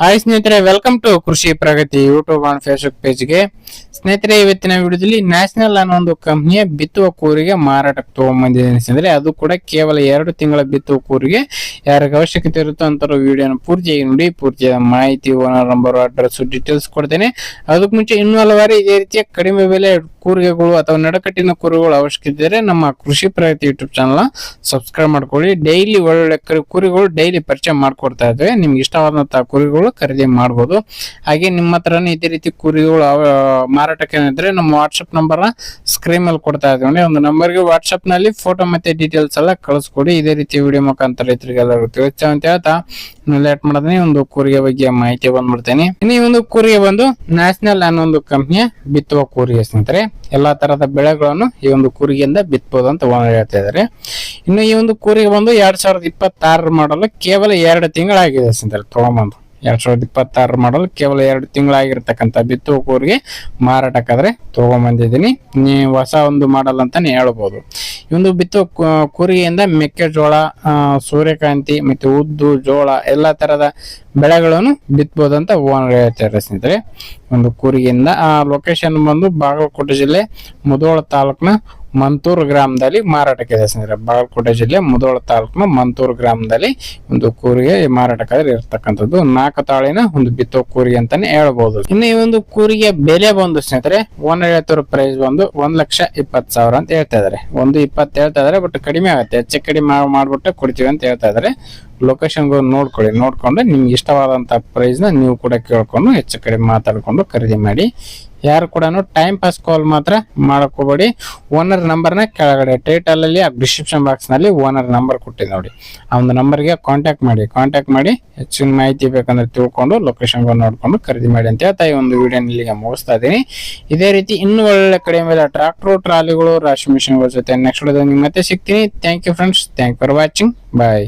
Hi ಸ್ನೇಹಿತರೆ, welcome to ಕೃಷಿ ಪ್ರಗತಿ YouTube and Facebook ಪೇಜ್ಗೆ. ಸ್ನೇಹಿತರೆ, ಇವತ್ತಿನ ವಿಡಿಯೋದಲ್ಲಿ ನ್ಯಾಷನಲ್ ಅನ್ನೋ ಒಂದು ಕಂಪ್ನಿಯ ಬಿತ್ತುವ ಕೂರಿಗೆ ಮಾರಾಟಕ್ಕೆ ತಗೊಂಡ್ಬಂದಿದ್ದೀನಿ ಸ್ನೇಹಿತರೆ. ಅದು ಕೂಡ ಕೇವಲ 2 ತಿಂಗಳ ಬಿತ್ತುವ ಕೂರಿಗೆ. ಯಾರಿಗೆ ಅವಶ್ಯಕತೆ ಇರುತ್ತೋ ಅಂತಾರೋ ವಿಡಿಯೋನ ಪೂರ್ತಿಯಾಗಿ ನೋಡಿ. ಪೂರ್ತಿಯಾದ ಮಾಹಿತಿ, ಓನರ್ ನಂಬರ್, ಅಡ್ರೆಸ್, ಡೀಟೇಲ್ಸ್ ಕೊಡ್ತೇನೆ. ಅದಕ್ಕೆ ಮುಂಚೆ ಇನ್ನೂ ಹಲವಾರು ಇದೇ ರೀತಿಯ ಕಡಿಮೆ ಬೆಲೆ ಕೂರಿಗೆಗಳು ಅಥವಾ ನಡಕಟ್ಟಿನ ಕೂರುಗಳು ಅವಶ್ಯಕತೆ ಇದ್ದರೆ ನಮ್ಮ ಕೃಷಿ ಪ್ರಗತಿ ಯೂಟ್ಯೂಬ್ ಚಾನಲ್ ಸಬ್ಸ್ಕ್ರೈಬ್ ಮಾಡ್ಕೊಳ್ಳಿ. ಡೈಲಿ ಒಳ್ಳೊಳ್ಳೆ ಕೂರಿಗಳು ಡೈಲಿ ಪರಿಚಯ ಮಾಡ್ಕೊಡ್ತಾ ಇದ್ದೇವೆ. ನಿಮ್ಗೆ ಇಷ್ಟವಾದಂತಹ ಕೂರಿಗಳು ಖರೀದಿ ಮಾಡಬಹುದು. ಹಾಗೆ ನಿಮ್ಮ ಹತ್ರ ಇದೇ ರೀತಿ ಕುರಿಗಳು ಮಾರಾಟಕ್ಕೆ ಇದ್ರೆ ನಮ್ಮ ವಾಟ್ಸ್ಆಪ್ ನಂಬರ್ ಸ್ಕ್ರೀನ್ ಮೇಲೆ ಕೊಡ್ತಾ ಇದ್ದೀವಿ. ಒಂದು ನಂಬರ್ಗೆ ವಾಟ್ಸ್ಆಪ್ ನಲ್ಲಿ ಫೋಟೋ ಮತ್ತೆ ಡೀಟೇಲ್ಸ್ ಎಲ್ಲ ಕಳಿಸ್ಕೊಡಿ. ಇದೇ ರೀತಿ ವಿಡಿಯೋ ಮುಖಾಂತರ ರೈತರಿಗೆಲ್ಲರೂ ತಿಳಿಸ್ತಾ ಅಂತ ಹೇಳ್ತಾ ಲೇಟ್ ಮಾಡದೇ ಒಂದು ಕೂರಿಗೆ ಬಗ್ಗೆ ಮಾಹಿತಿ ಬಂದ್ಬಿಡ್ತೇನೆ. ಇನ್ನು ಈ ಒಂದು ಕೂರಿಗೆ ಬಂದು ನ್ಯಾಷನಲ್ ಅನ್ನೋ ಒಂದು ಕಂಪ್ನಿಯ ಬಿತ್ತುವ ಕೂರಿಗೆ ಸ್ನೇಹಿತರೆ. ಎಲ್ಲಾ ತರದ ಬೆಳೆಗಳನ್ನು ಈ ಒಂದು ಕೂರಿಗೆಯಿಂದ ಬಿತ್ತಬಹುದು ಅಂತ ಓನರ್ ಹೇಳ್ತಾ ಇದ್ದಾರೆ. ಇನ್ನು ಈ ಒಂದು ಕೂರಿಗೆ ಬಂದು 2026 ಮಾಡಲು ಕೇವಲ 2 ತಿಂಗಳಾಗಿದೆ ಸ್ನೇಹಿತರೆ. ತಗೊಂಬಂದು 2026 ಮಾಡಲು ಕೇವಲ 2 ತಿಂಗಳಾಗಿರ್ತಕ್ಕಂಥ ಬಿತ್ತುವ ಕೂರಿಗೆ ಮಾರಾಟಕ್ಕಾದ್ರೆ ತಗೊಂಬಂದಿದ್ದೀನಿ. ನೀವು ಹೊಸ ಒಂದು ಮಾಡಲ್ ಅಂತಾನೆ ಹೇಳ್ಬೋದು. ಈ ಒಂದು ಬಿತ್ತುವ ಕೂರಿಗೆಯಿಂದ ಮೆಕ್ಕೆಜೋಳ, ಸೂರ್ಯಕಾಂತಿ ಮತ್ತೆ ಉದ್ದು, ಜೋಳ ಎಲ್ಲಾ ತರದ ಬೆಳೆಗಳನ್ನು ಬಿತ್ತಬಹುದು ಅಂತ ಓನರ್ ಹೇಳ್ತಾರೆ ಸ್ನೇಹಿತರೆ. ಒಂದು ಕೂರಿಗೆಯಿಂದ ಲೊಕೇಶನ್ ಬಂದು ಬಾಗಲಕೋಟೆ ಜಿಲ್ಲೆ ಮುಧೋಳ ತಾಲೂಕಿನ ಮಂತೂರು ಗ್ರಾಮದಲ್ಲಿ ಮಾರಾಟಕ್ಕಿದೆ ಸ್ನೇಹಿತರೆ. ಬಾಗಲಕೋಟೆ ಜಿಲ್ಲೆ ಮುಧೋಳ ತಾಲೂಕಿನ ಮಂತೂರು ಗ್ರಾಮದಲ್ಲಿ ಒಂದು ಕೂರಿಗೆ ಮಾರಾಟಕ್ಕಾದ್ರೆ ಇರ್ತಕ್ಕಂಥದ್ದು. 4 ತಾಳಿನ ಒಂದು ಬಿತ್ತುವ ಕೂರಿಗೆ ಅಂತಾನೆ ಹೇಳ್ಬಹುದು. ಇನ್ನು ಈ ಒಂದು ಕೂರಿಗೆ ಬೆಲೆ ಬಂದು ಸ್ನೇಹಿತರೆ, ಓನರ್ ಹೇಳ್ತಿರೋ ಪ್ರೈಸ್ ಬಂದು 1,20,000 ಅಂತ ಹೇಳ್ತಾ ಇದಾರೆ. 1,20,000 ಹೇಳ್ತಾ ಇದಾರೆ. ಬಟ್ ಕಡಿಮೆ ಆಗುತ್ತೆ, ಹೆಚ್ಚು ಕಡಿಮೆ ಮಾಡ್ಬಿಟ್ಟು ಕೊಡ್ತೀವಿ ಅಂತ ಹೇಳ್ತಾ ಇದಾರೆ. ಲೊಕೇಶನ್ ನೋಡ್ಕೊಳ್ಳಿ. ನೋಡ್ಕೊಂಡು ನಿಮ್ಗೆ ಇಷ್ಟವಾದಂತ ಪ್ರೈಸ್ ನ ನೀವು ಕೂಡ ಕೇಳ್ಕೊಂಡು ಹೆಚ್ಚು ಕಡಿಮೆ ಮಾತಾಡ್ಕೊಂಡು ಖರೀದಿ ಮಾಡಿ. ಯಾರು ಕೂಡ ಟೈಮ್ ಪಾಸ್ ಕಾಲ್ ಮಾತ್ರ ಮಾಡಕ್ ಹೋಗ್ಬೇಡಿ. ಓನರ್ ನಂಬರ್ನ ಕೆಳಗಡೆ ಟೈಟಲ್ ಅಲ್ಲಿ ಡಿಸ್ಕ್ರಿಪ್ಷನ್ ಬಾಕ್ಸ್ ನಲ್ಲಿ ಓನರ್ ನಂಬರ್ ಕೊಟ್ಟಿದೆ ನೋಡಿ. ಆ ಒಂದು ನಂಬರ್ಗೆ ಕಾಂಟ್ಯಾಕ್ಟ್ ಮಾಡಿ ಹೆಚ್ಚಿನ ಮಾಹಿತಿ ಬೇಕಂದ್ರೆ ತಿಳ್ಕೊಂಡು ಲೊಕೇಶನ್ ನೋಡ್ಕೊಂಡು ಖರೀದಿ ಮಾಡಿ ಅಂತ ಹೇಳ್ತಾ ಈ ಒಂದು ವಿಡಿಯೋ ಇಲ್ಲಿಗೆ ಮುಗಿಸ್ತಾ ಇದೀನಿ. ಇದೇ ರೀತಿ ಇನ್ನೂ ಒಳ್ಳೆ ಕಡಿಮೆ ಮೇಲೆ ಟ್ರಾಕ್ಟರ್, ಟ್ರಾಲಿಗಳು, ರಾಶಿ ಮಿಷನ್ಗಳ ಜೊತೆ ನೆಕ್ಸ್ಟ್ ವಿಡಿಯೋದಲ್ಲಿ ಮತ್ತೆ ಸಿಗ್ತೀನಿ. Thank you friends. Thank for watching. Bye.